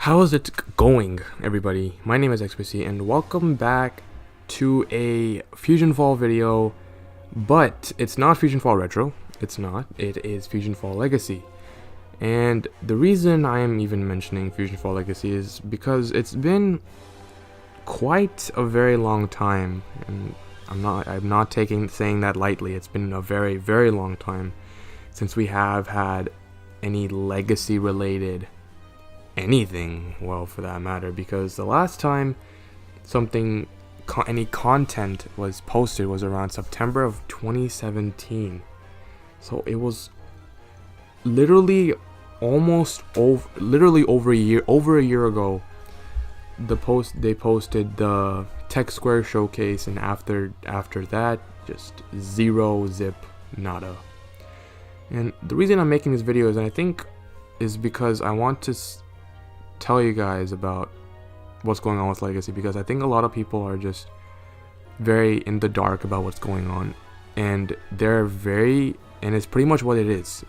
How is it going, everybody? My name is XPC, and welcome back to a FusionFall video, but it's not FusionFall Retro. It's not. It is FusionFall Legacy. And the reason I am even mentioning FusionFall Legacy is because it's been quite a very long time, and I'm not saying that lightly. It's been a very, very long time since we have had any legacy related anything, well, for that matter, because the last time any content was posted was around September of 2017. So it was literally over a year ago. They posted the Tech Square showcase, and after that, just zero, zip, nada. And the reason I'm making this video is because I want to tell you guys about what's going on with Legacy, because I think a lot of people are just very in the dark about what's going on, and it's pretty much what it is.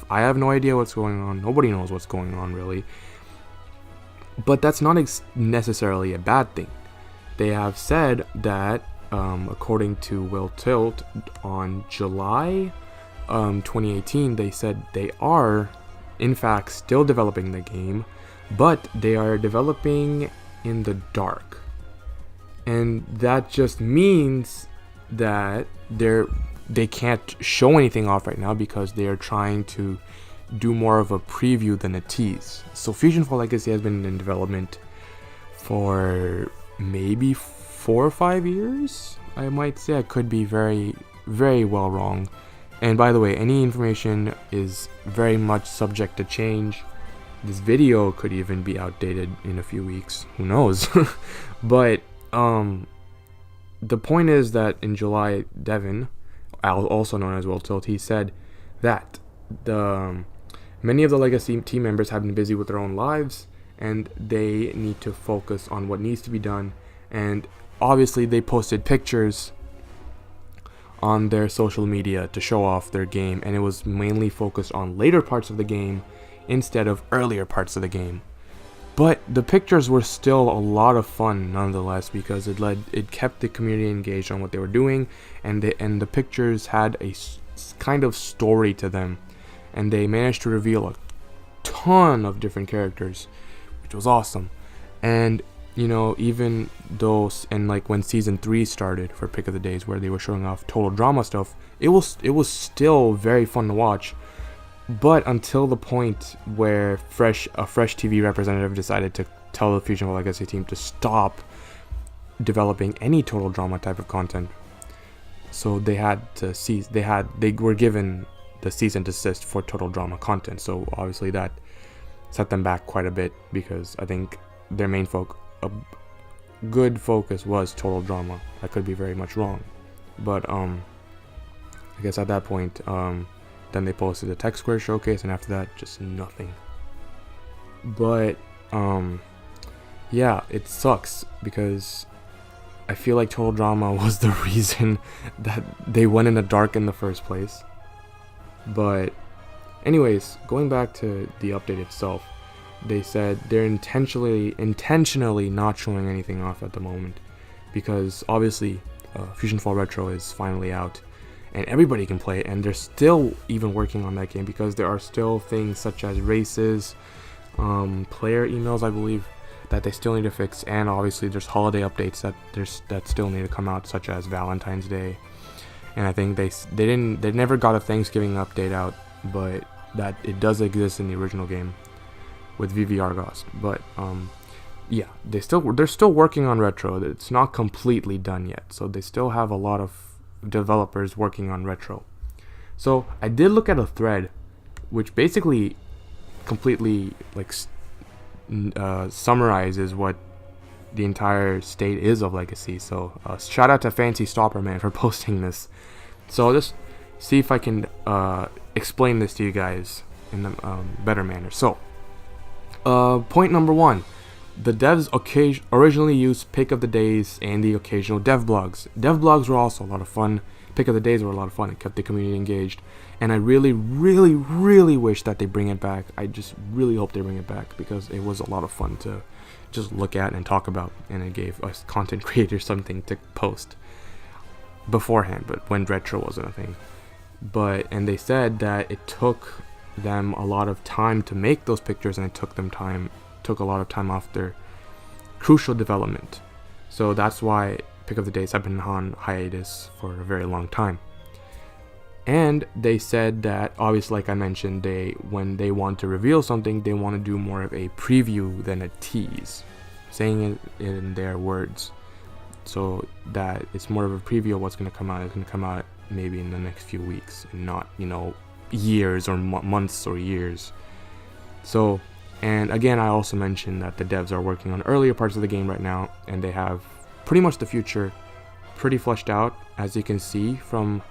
I have no idea what's going on. Nobody knows what's going on, really. But that's not necessarily a bad thing. They have said that, according to Will Tilt, on July 2018, they said they are, in fact, still developing the game, but they are developing in the dark. And that just means that they can't show anything off right now because they are trying to do more of a preview than a tease. So FusionFall Legacy has been in development for maybe 4 or 5 years, I might say. I could be very, very well wrong. And by the way, any information is very much subject to change. This video could even be outdated in a few weeks. Who knows? But the point is that in July, Devin, also known as Will Tilt, he said that many of the Legacy team members have been busy with their own lives, and they need to focus on what needs to be done. And obviously, they posted pictures on their social media to show off their game, and it was mainly focused on later parts of the game instead of earlier parts of the game. But the pictures were still a lot of fun nonetheless, because it kept the community engaged on what they were doing, and the pictures had a kind of story to them, and they managed to reveal a ton of different characters, which was awesome. And even those, and like when season 3 started for Pick of the Days, where they were showing off Total Drama stuff, it was still very fun to watch. But until the point where a fresh TV representative decided to tell the FusionFall Legacy team to stop developing any Total Drama type of content, so they had to cease. They were given the cease and desist for Total Drama content. So obviously that set them back quite a bit, because I think their main good focus was Total Drama. I could be very much wrong, but I guess at that point, then they posted the Tech Square showcase, and after that, just nothing. But yeah, it sucks, because I feel like Total Drama was the reason that they went in the dark in the first place. But anyways, going back to the update itself, they said they're intentionally not showing anything off at the moment, because obviously FusionFall Retro is finally out and everybody can play it, and they're still even working on that game, because there are still things such as races, player emails, I believe, that they still need to fix, and obviously there's holiday updates that still need to come out, such as Valentine's Day. And I think they never got a Thanksgiving update out, but that it does exist in the original game with VV Argos. But yeah, they're still working on Retro. It's not completely done yet, so they still have a lot of developers working on Retro. So I did look at a thread which basically completely summarizes what the entire state is of Legacy. So shout out to Fancy Stopper Man for posting this. So I'll just see if I can explain this to you guys in a better manner. So point number 1, the devs originally used Pick of the Days and the occasional dev blogs. Dev blogs were also a lot of fun pick of the days were a lot of fun. It kept the community engaged, and I really wish that they bring it back. I just really hope they bring it back, because it was a lot of fun to just look at and talk about, and it gave us content creators something to post beforehand, but when retro wasn't a thing. And they said that it took them a lot of time to make those pictures, and it took a lot of time off their crucial development. So that's why pick of the days have been on hiatus for a very long time. And they said that, obviously, like I mentioned, when they want to reveal something, they want to do more of a preview than a tease, saying it in their words, so that it's more of a preview of what's going to come out. It's going to come out maybe in the next few weeks, and not, years or months or years. So, and again, I also mentioned that the devs are working on earlier parts of the game right now, and they have pretty much the future pretty fleshed out, as you can see from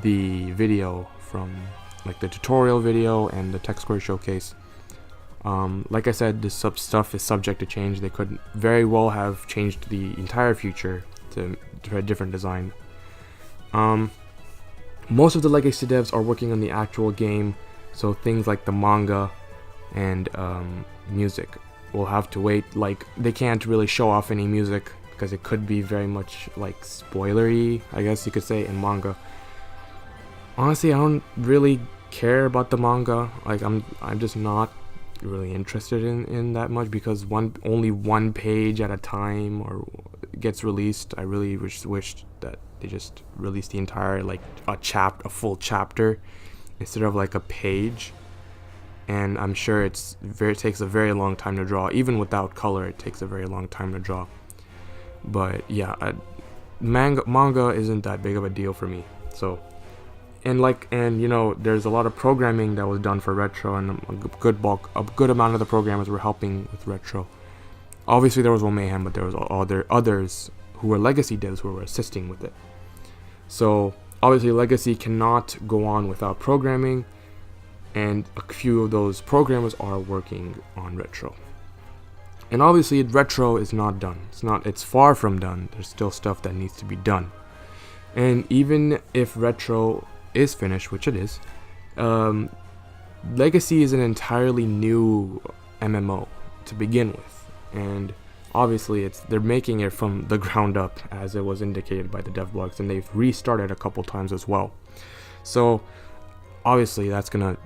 the video, from like the tutorial video and the tech square showcase. Like I said, this stuff is subject to change. They could very well have changed the entire future to a different design. Most of the legacy devs are working on the actual game, so things like the manga and music will have to wait. Like, they can't really show off any music because it could be very much like spoilery, I guess you could say, in manga. Honestly, I don't really care about the manga. Like, I'm just not really interested in that much, because only one page at a time or gets released. I really wished that they just released the entire, like, a full chapter instead of like a page. And I'm sure it takes a very long time to draw. Even without color, it takes a very long time to draw. But yeah, manga isn't that big of a deal for me. So, and there's a lot of programming that was done for retro, and a good amount of the programmers were helping with retro. Obviously, there was One Mayhem, but there was others who were legacy devs who were assisting with it. So obviously, legacy cannot go on without programming, and a few of those programmers are working on retro. And obviously, retro is not done. It's far from done. There's still stuff that needs to be done. And even if retro is finished, which it is, legacy is an entirely new MMO to begin with, and obviously they're making it from the ground up, as it was indicated by the dev blogs, and they've restarted a couple times as well. So obviously it's gonna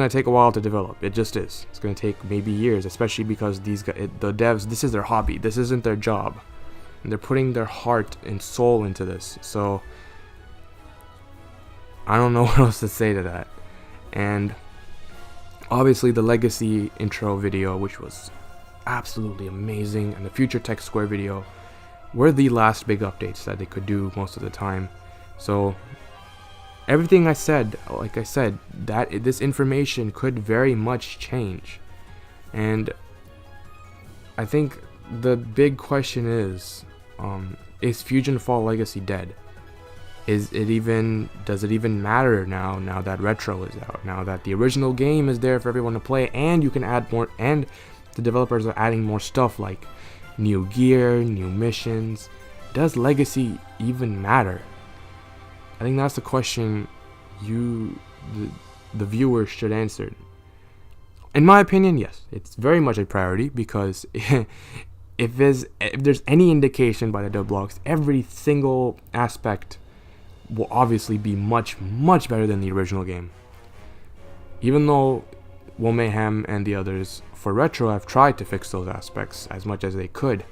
take a while to develop. It just is. It's gonna take maybe years, especially because the devs, this is their hobby. This isn't their job, and they're putting their heart and soul into this. So I don't know what else to say to that. And obviously, the legacy intro video, which was absolutely amazing, and the future tech square video were the last big updates that they could do most of the time. So everything I said, like I said, that this information could very much change. And I think the big question is FusionFall Legacy dead? Does it even matter now that retro is out, now that the original game is there for everyone to play, and you can add more, and the developers are adding more stuff like new gear, new missions? Does legacy even matter? I think that's the question the viewers should answer. In my opinion, yes, it's very much a priority, because if there's any indication by the dev blogs, every single aspect will obviously be much better than the original game. Even though One Mayhem and the others for retro have tried to fix those aspects as much as they could,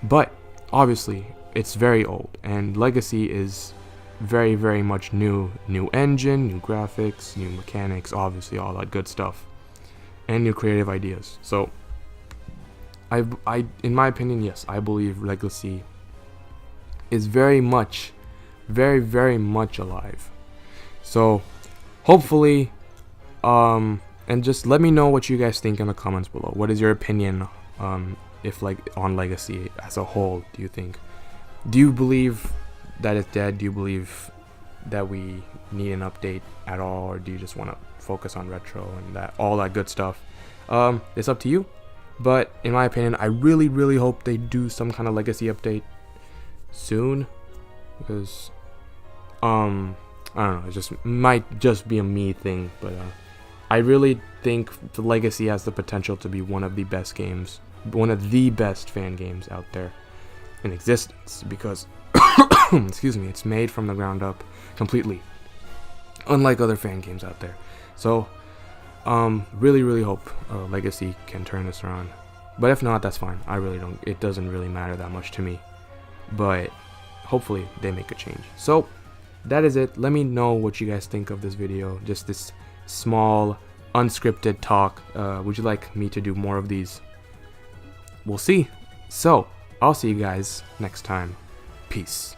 but obviously it's very old, and legacy is very much new engine, new graphics, new mechanics, obviously all that good stuff, and new creative ideas. So I in my opinion, yes, I believe legacy is very much alive. So hopefully, and just let me know what you guys think in the comments below. What is your opinion on legacy as a whole? Do you believe that it's dead? Do you believe that we need an update at all, or do you just want to focus on retro and all that good stuff? It's up to you, but in my opinion, I really hope they do some kind of legacy update soon, because I don't know, it just might just be a me thing, but I really think the Legacy has the potential to be one of the best games, one of the best fan games out there in existence, because excuse me, it's made from the ground up completely, unlike other fan games out there. So really hope Legacy can turn this around, but if not, that's fine. I really don't, it doesn't really matter that much to me, but hopefully they make a change. So that is it. Let me know what you guys think of this video, just this small unscripted talk. Would you like me to do more of these? We'll see. So I'll see you guys next time. Peace.